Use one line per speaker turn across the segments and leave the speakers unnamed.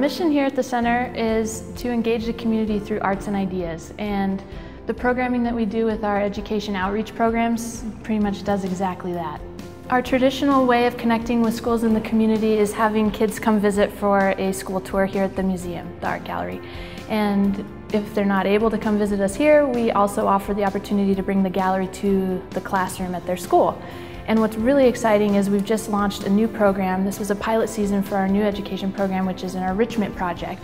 mission here at the center is to engage the community through arts and ideas, and the programming that we do with our education outreach programs pretty much does exactly that. Our traditional way of connecting with schools in the community is having kids come visit for a school tour here at the museum, the art gallery. And if they're not able to come visit us here, we also offer the opportunity to bring the gallery to the classroom at their school. And what's really exciting is we've just launched a new program. This was a pilot season for our new education program, which is an enrichment project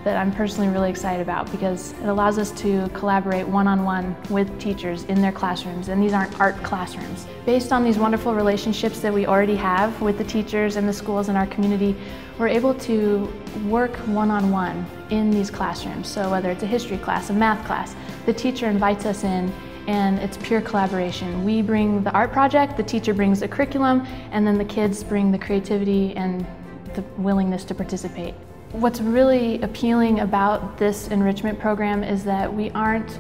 that I'm personally really excited about because it allows us to collaborate one-on-one with teachers in their classrooms, and these aren't art classrooms. Based on these wonderful relationships that we already have with the teachers and the schools in our community, we're able to work one-on-one in these classrooms. So whether it's a history class, a math class, the teacher invites us in and it's pure collaboration. We bring the art project, the teacher brings the curriculum, and then the kids bring the creativity and the willingness to participate. What's really appealing about this enrichment program is that we aren't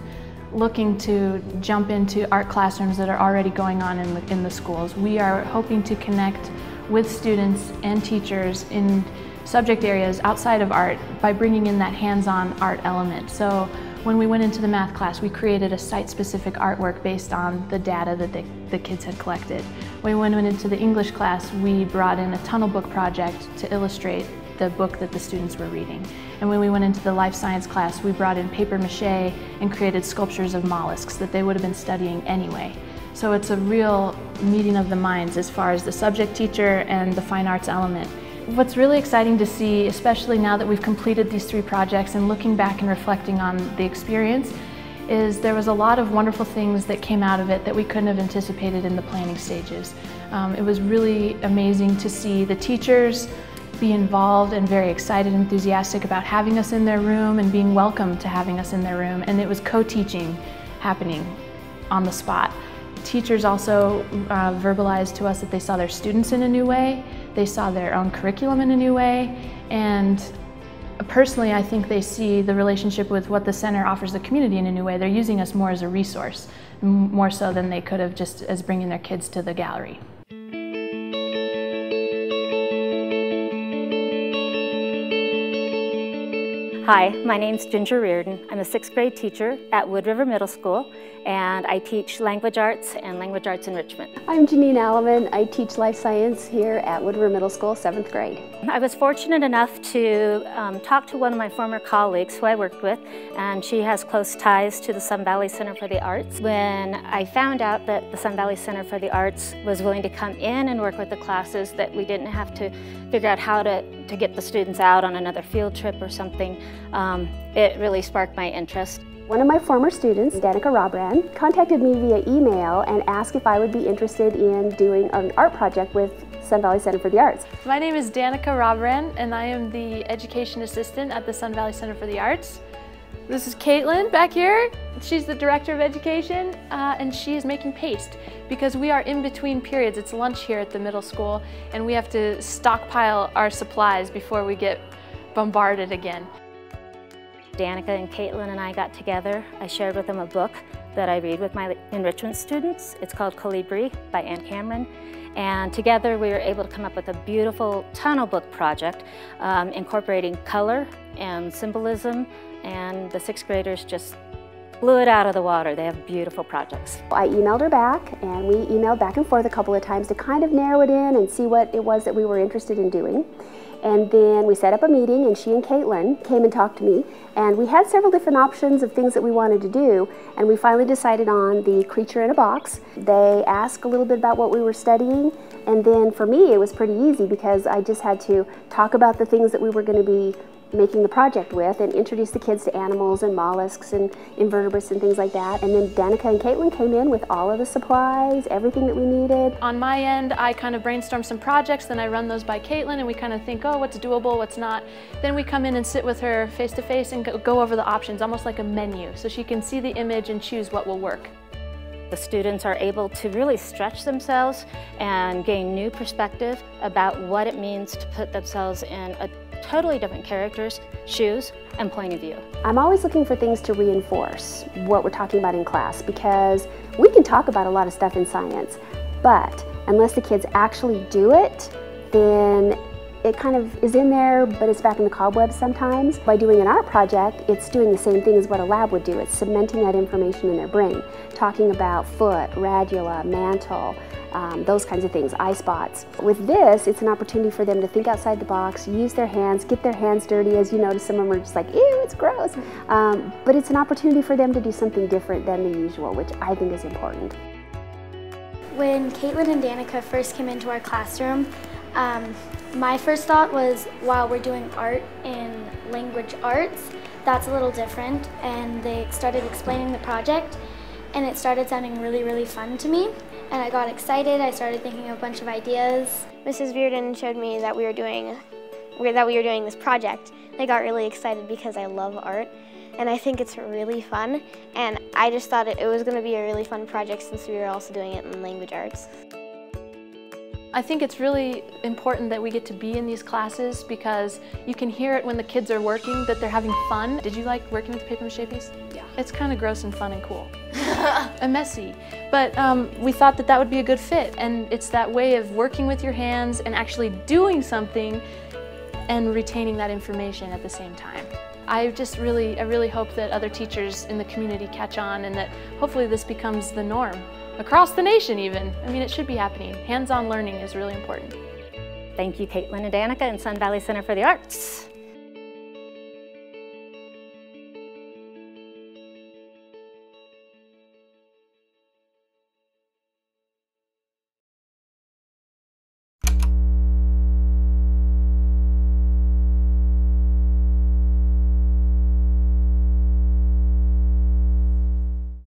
looking to jump into art classrooms that are already going on in the schools. We are hoping to connect with students and teachers in subject areas outside of art by bringing in that hands-on art element. So when we went into the math class, we created a site-specific artwork based on the data that the kids had collected. When we went into the English class, we brought in a tunnel book project to illustrate the book that the students were reading. And when we went into the life science class, we brought in paper mache and created sculptures of mollusks that they would have been studying anyway. So it's a real meeting of the minds as far as the subject teacher and the fine arts element. What's really exciting to see, especially now that we've completed these 3 projects and looking back and reflecting on the experience, is there was a lot of wonderful things that came out of it that we couldn't have anticipated in the planning stages. It was really amazing to see the teachers be involved and very excited and enthusiastic about having us in their room and being welcome to having us in their room. And it was co-teaching happening on the spot. Teachers also verbalized to us that they saw their students in a new way, they saw their own curriculum in a new way, and personally I think they see the relationship with what the center offers the community in a new way. They're using us more as a resource, more so than they could have just as bringing their kids to the gallery.
Hi, my name's Jennifer Rierden. I'm a 6th grade teacher at Wood River Middle School, and I teach language arts and language arts enrichment.
I'm Janene Alleman. I teach life science here at Wood River Middle School, 7th grade.
I was fortunate enough to talk to one of my former colleagues who I worked with, and she has close ties to the Sun Valley Center for the Arts. When I found out that the Sun Valley Center for the Arts was willing to come in and work with the classes, that we didn't have to figure out how to get the students out on another field trip or something, it really sparked my interest.
One of my former students, Janene Alleman, contacted me via email and asked if I would be interested in doing an art project with Sun Valley Center for the Arts.
My name is Janene Alleman and I am the education assistant at the Sun Valley Center for the Arts. This is Caitlin back here. She's the director of education and she is making paste because we are in between periods. It's lunch here at the middle school and we have to stockpile our supplies before we get bombarded again.
Danica and Caitlin and I got together. I shared with them a book that I read with my enrichment students. It's called Colibri by Anne Cameron. And together we were able to come up with a beautiful tunnel book project incorporating color and symbolism, and the 6th graders just blew it out of the water. They have beautiful projects.
I emailed her back and we emailed back and forth a couple of times to kind of narrow it in and see what it was that we were interested in doing. And then we set up a meeting and she and Caitlin came and talked to me, and we had several different options of things that we wanted to do, and we finally decided on the creature in a box. They asked a little bit about what we were studying, and then for me it was pretty easy because I just had to talk about the things that we were going to be making the project with and introduce the kids to animals and mollusks and invertebrates and things like that. And then Danica and Caitlin came in with all of the supplies, everything that we needed.
On my end, I kind of brainstorm some projects, then I run those by Caitlin and we kind of think, oh, what's doable, what's not. Then we come in and sit with her face to face and go over the options, almost like a menu, so she can see the image and choose what will work.
The students are able to really stretch themselves and gain new perspective about what it means to put themselves in a totally different character's shoes and point of view.
I'm always looking for things to reinforce what we're talking about in class, because we can talk about a lot of stuff in science, but unless the kids actually do it, then it kind of is in there, but it's back in the cobwebs sometimes. By doing an art project, it's doing the same thing as what a lab would do. It's cementing that information in their brain, talking about foot, radula, mantle, those kinds of things, eye spots. With this, it's an opportunity for them to think outside the box, use their hands, get their hands dirty. As you notice, some of them are just like, ew, it's gross. But it's an opportunity for them to do something different than the usual, which I think is important.
When Caitlin and Danica first came into our classroom, my first thought was, wow, we're doing art in language arts. That's a little different. And they started explaining the project, and it started sounding really, really fun to me. And I got excited. I started thinking of a bunch of ideas.
Mrs. Rierden showed me that we were doing this project. I got really excited because I love art, and I think it's really fun. And I just thought it was going to be a really fun project since we were also doing it in language arts.
I think it's really important that we get to be in these classes because you can hear it when the kids are working that they're having fun. Did you like working with the paper mache piece?
Yeah.
It's kind of gross and fun and cool. And messy. But we thought that that would be a good fit, and it's that way of working with your hands and actually doing something and retaining that information at the same time. I really hope that other teachers in the community catch on and that hopefully this becomes the norm. Across the nation even. I mean, it should be happening. Hands-on learning is really important.
Thank you, Caitlin and Danica and Sun Valley Center for the Arts.